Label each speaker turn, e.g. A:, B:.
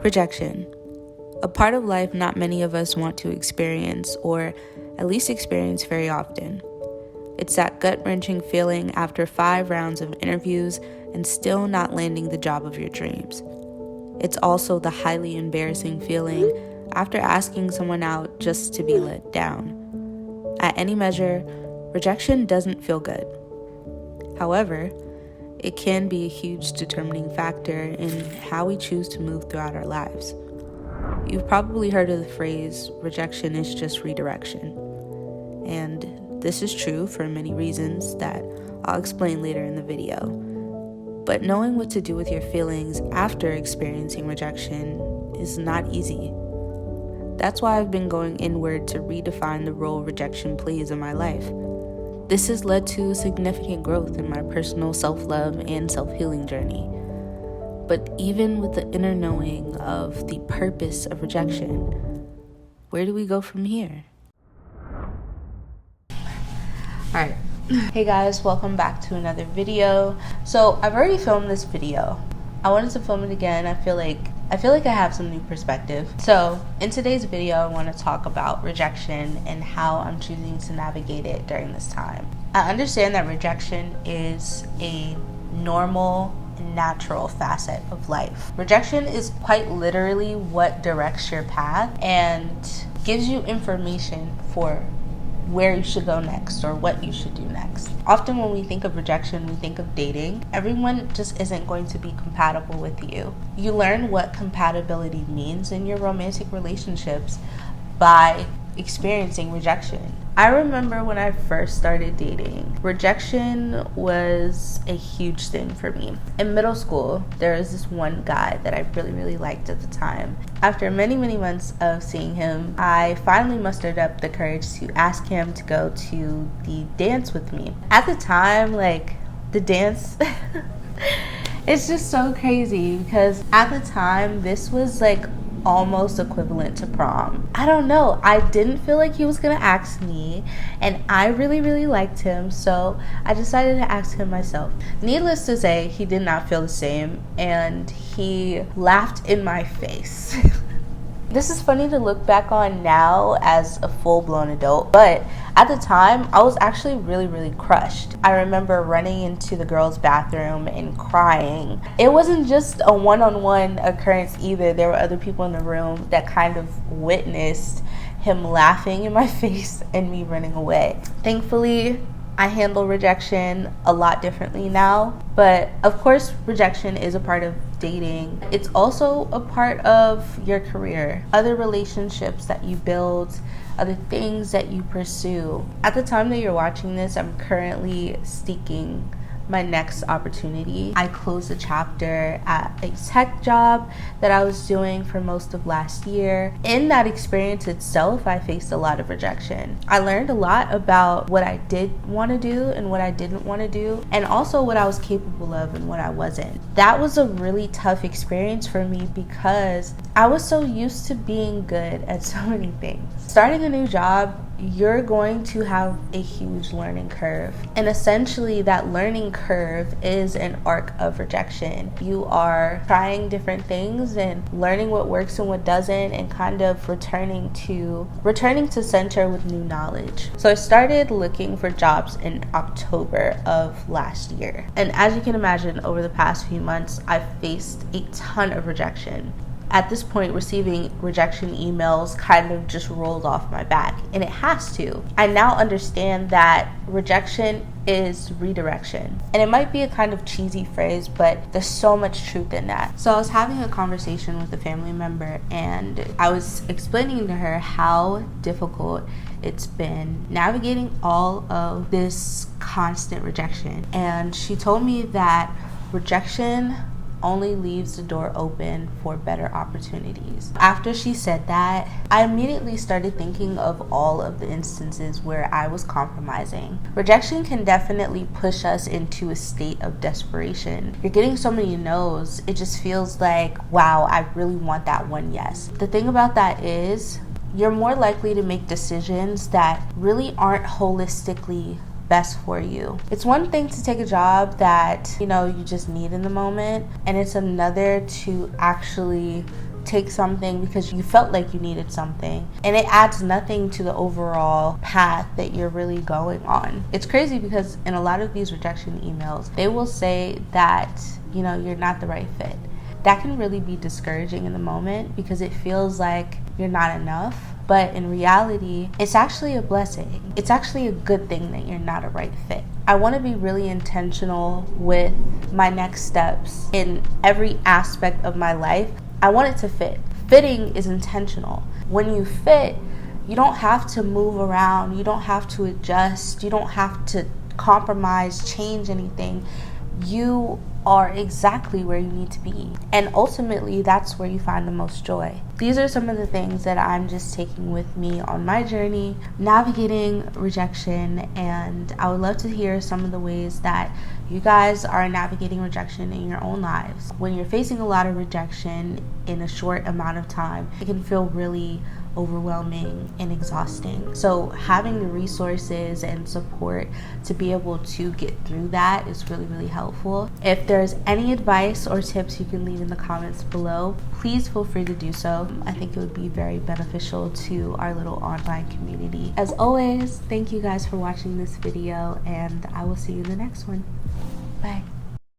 A: Rejection, a part of life not many of us want to experience, or at least experience very often. It's that gut-wrenching feeling after 5 rounds of interviews and still not landing the job of your dreams. It's also the highly embarrassing feeling after asking someone out just to be let down. At any measure, rejection doesn't feel good. However, it can be a huge determining factor in how we choose to move throughout our lives. You've probably heard of the phrase, rejection is just redirection. And this is true for many reasons that I'll explain later in the video. But knowing what to do with your feelings after experiencing rejection is not easy. That's why I've been going inward to redefine the role rejection plays in my life. This has led to significant growth in my personal self-love and self-healing journey. But even with the inner knowing of the purpose of rejection, where do we go from here? Alright, hey guys, welcome back to another video. So I've already filmed this video. I wanted to film it again. I feel like I have some new perspective. So in today's video, I want to talk about rejection and how I'm choosing to navigate it during this time. I understand that rejection is a normal, natural facet of life. Rejection is quite literally what directs your path and gives you information for where you should go next or what you should do next. Often when we think of rejection, we think of dating. Everyone just isn't going to be compatible with you. You learn what compatibility means in your romantic relationships by experiencing rejection. I remember when I first started dating, rejection was a huge thing for me. In middle school, there was this one guy that I really liked at the time. After many months of seeing him, I finally mustered up the courage to ask him to go to the dance with me. At the time, the dance, it's just so crazy because at the time, this was almost equivalent to prom. I don't know. I didn't feel like he was gonna ask me, and I really liked him, so I decided to ask him myself. Needless to say, he did not feel the same, and he laughed in my face. This is funny to look back on now as a full-blown adult, but at the time, I was actually really crushed. I remember running into the girls' bathroom and crying. It wasn't just a one-on-one occurrence either. There were other people in the room that kind of witnessed him laughing in my face and me running away. Thankfully, I handle rejection a lot differently now, but of course rejection is a part of dating. It's also a part of your career, other relationships that you build, other things that you pursue. At the time that you're watching this, I'm currently seeking my next opportunity. I closed a chapter at a tech job that I was doing for most of last year. In that experience itself, I faced a lot of rejection. I learned a lot about what I did want to do and what I didn't want to do, and also what I was capable of and what I wasn't. That was a really tough experience for me because I was so used to being good at so many things. Starting a new job, you're going to have a huge learning curve. And essentially that learning curve is an arc of rejection. You are trying different things and learning what works and what doesn't, and kind of returning to center with new knowledge. So I started looking for jobs in October of last year. And as you can imagine, over the past few months, I've faced a ton of rejection. At this point, receiving rejection emails kind of just rolled off my back, and it has to. I now understand that rejection is redirection. And it might be a kind of cheesy phrase, but there's so much truth in that. So I was having a conversation with a family member, and I was explaining to her how difficult it's been navigating all of this constant rejection. And she told me that rejection only leaves the door open for better opportunities. After she said that, I immediately started thinking of all of the instances where I was compromising. Rejection can definitely push us into a state of desperation. You're getting so many no's, it just feels like, wow, I really want that one yes. The thing about that is, you're more likely to make decisions that really aren't holistically best for you. It's one thing to take a job that, you just need in the moment, and it's another to actually take something because you felt like you needed something, and it adds nothing to the overall path that you're really going on. It's crazy because in a lot of these rejection emails, they will say that, you know, you're not the right fit. That can really be discouraging in the moment because it feels like you're not enough. But in reality, it's actually a blessing. It's actually a good thing that you're not a right fit. I want to be really intentional with my next steps in every aspect of my life. I want it to fit. Fitting is intentional. When you fit, you don't have to move around. You don't have to adjust. You don't have to compromise, change anything. You are exactly where you need to be. And ultimately, that's where you find the most joy. These are some of the things that I'm just taking with me on my journey, navigating rejection. And I would love to hear some of the ways that you guys are navigating rejection in your own lives. When you're facing a lot of rejection in a short amount of time, it can feel really overwhelming and exhausting. So having the resources and support to be able to get through that is really, really helpful. If there's any advice or tips you can leave in the comments below, please feel free to do so. I think it would be very beneficial to our little online community. As always, thank you guys for watching this video, and I will see you in the next one. Bye.